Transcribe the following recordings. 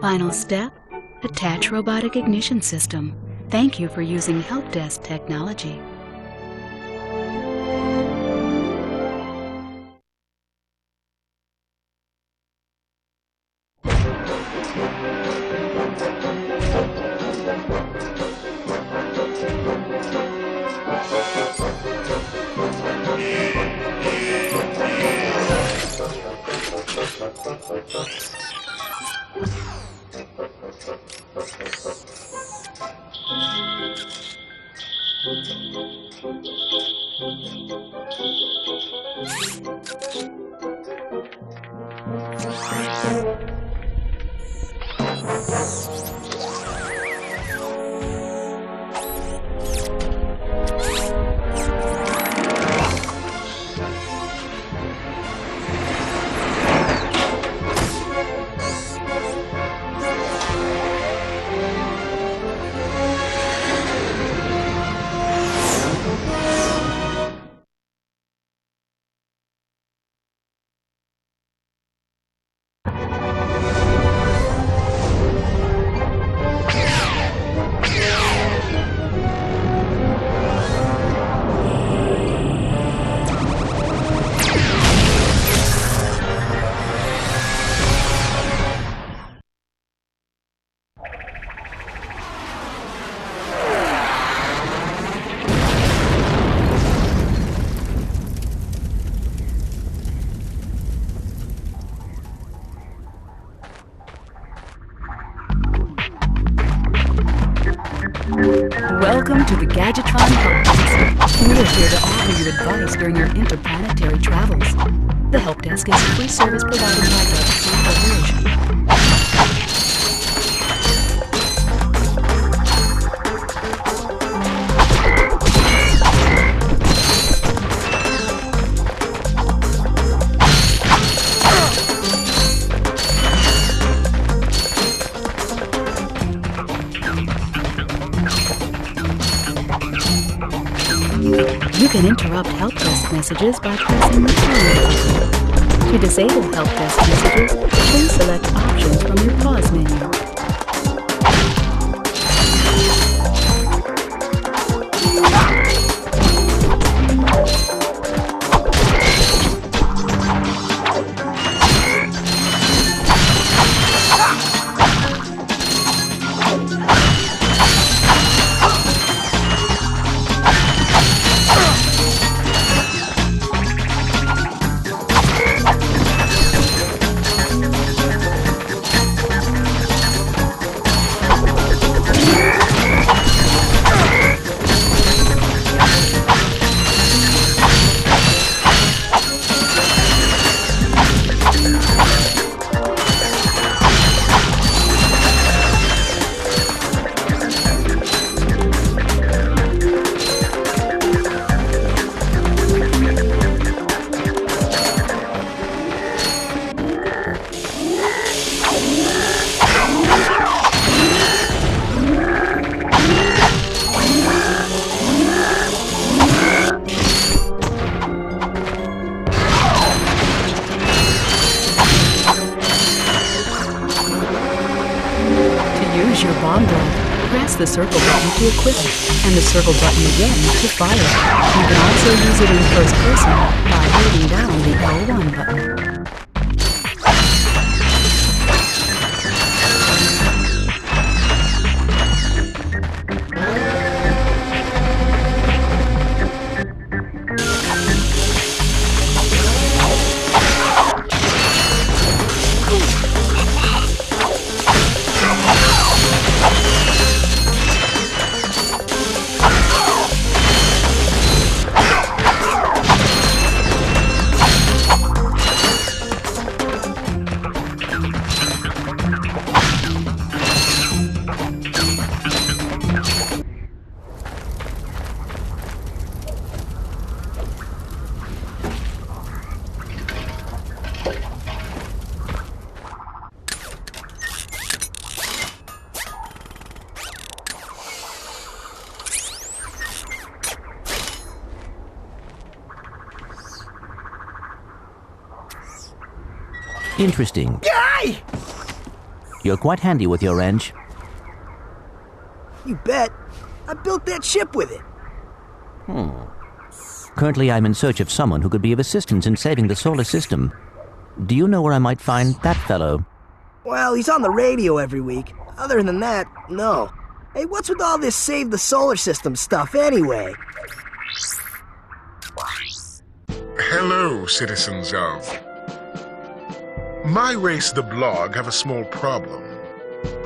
Final step, attach robotic ignition system. Thank you for using help desk technology. Welcome to the Gadgetron Help Desk. We are here to offer you advice during your interplanetary travels. The Help Desk is a free service provided by Ratchet Corporation. You can interrupt help desk messages by pressing the pause button. To disable help desk messages, please select options from your pause menu. Use your bomb drive. Press the circle button to equip it, and the circle button again to fire it. You can also use it in first person by holding down the L1 button. Interesting. Guy! You're quite handy with your wrench. You bet. I built that ship with it. Currently, I'm in search of someone who could be of assistance in saving the solar system. Do you know where I might find that fellow? Well, he's on the radio every week. Other than that, no. Hey, what's with all this save the solar system stuff anyway? Hello, citizens of... My race, the Blog, have a small problem.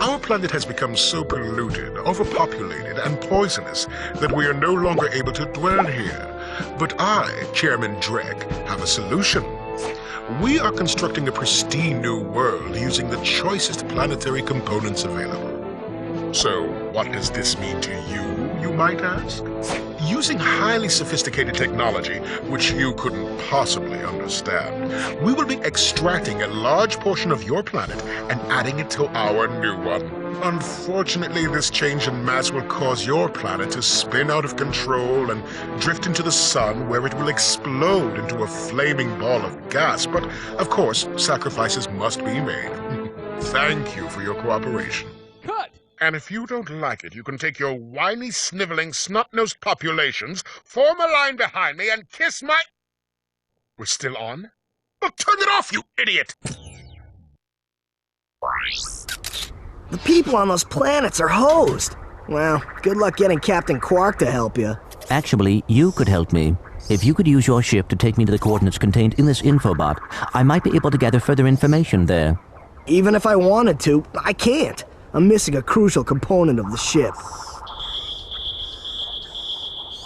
Our planet has become so polluted, overpopulated, and poisonous that we are no longer able to dwell here. But I, Chairman Drek, have a solution. We are constructing a pristine new world using the choicest planetary components available. So, what does this mean to you might ask? Using highly sophisticated technology, which you couldn't possibly understand, we will be extracting a large portion of your planet and adding it to our new one. Unfortunately, this change in mass will cause your planet to spin out of control and drift into the sun, where it will explode into a flaming ball of gas. But, of course, sacrifices must be made. Thank you for your cooperation. Cut! And if you don't like it, you can take your whiny, sniveling, snot-nosed populations, form a line behind me, and kiss my... We're still on? Well, turn it off, you idiot! The people on those planets are hosed. Well, good luck getting Captain Quark to help you. Actually, you could help me. If you could use your ship to take me to the coordinates contained in this infobot, I might be able to gather further information there. Even if I wanted to, I can't. I'm missing a crucial component of the ship.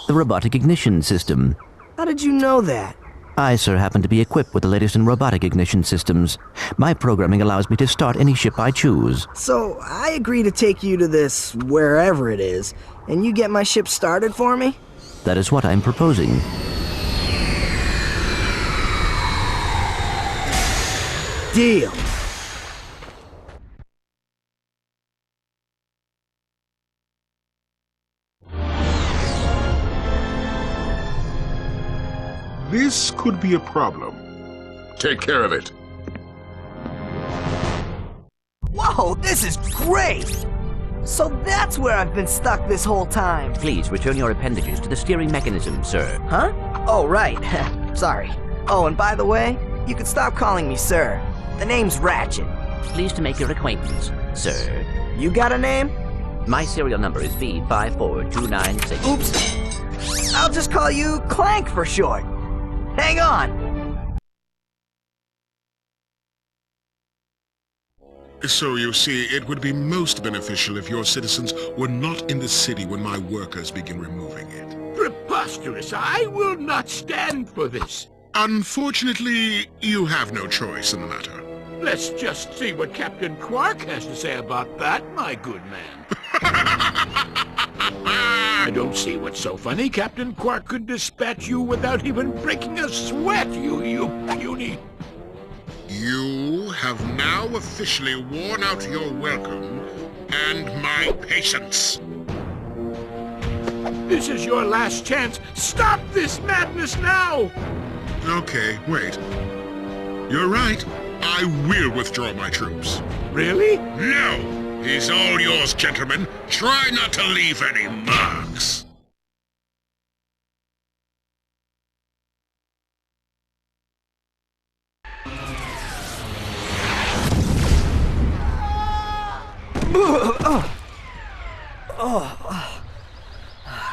The robotic ignition system. How did you know that? I, sir, happen to be equipped with the latest in robotic ignition systems. My programming allows me to start any ship I choose. So, I agree to take you to this, wherever it is, and you get my ship started for me? That is what I'm proposing. Deal. This could be a problem. Take care of it. Whoa, this is great! So that's where I've been stuck this whole time. Please return your appendages to the steering mechanism, sir. Huh? Oh, right. Sorry. Oh, and by the way, you can stop calling me sir. The name's Ratchet. Pleased to make your acquaintance, sir. You got a name? My serial number is V54296. Oops. I'll just call you Clank for short. Hang on! So you see, it would be most beneficial if your citizens were not in the city when my workers begin removing it. Preposterous! I will not stand for this. Unfortunately, you have no choice in the matter. Let's just see what Captain Quark has to say about that, my good man. I don't see what's so funny. Captain Quark could dispatch you without even breaking a sweat, you puny... You have now officially worn out your welcome and my patience. This is your last chance. Stop this madness now! Okay, wait. You're right. I will withdraw my troops. Really? No! He's all yours, gentlemen. Try not to leave any marks.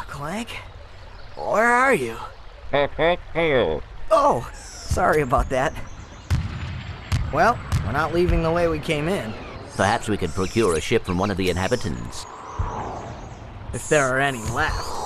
Clank? Where are you? Oh, sorry about that. Well, we're not leaving the way we came in. Perhaps we could procure a ship from one of the inhabitants. If there are any left.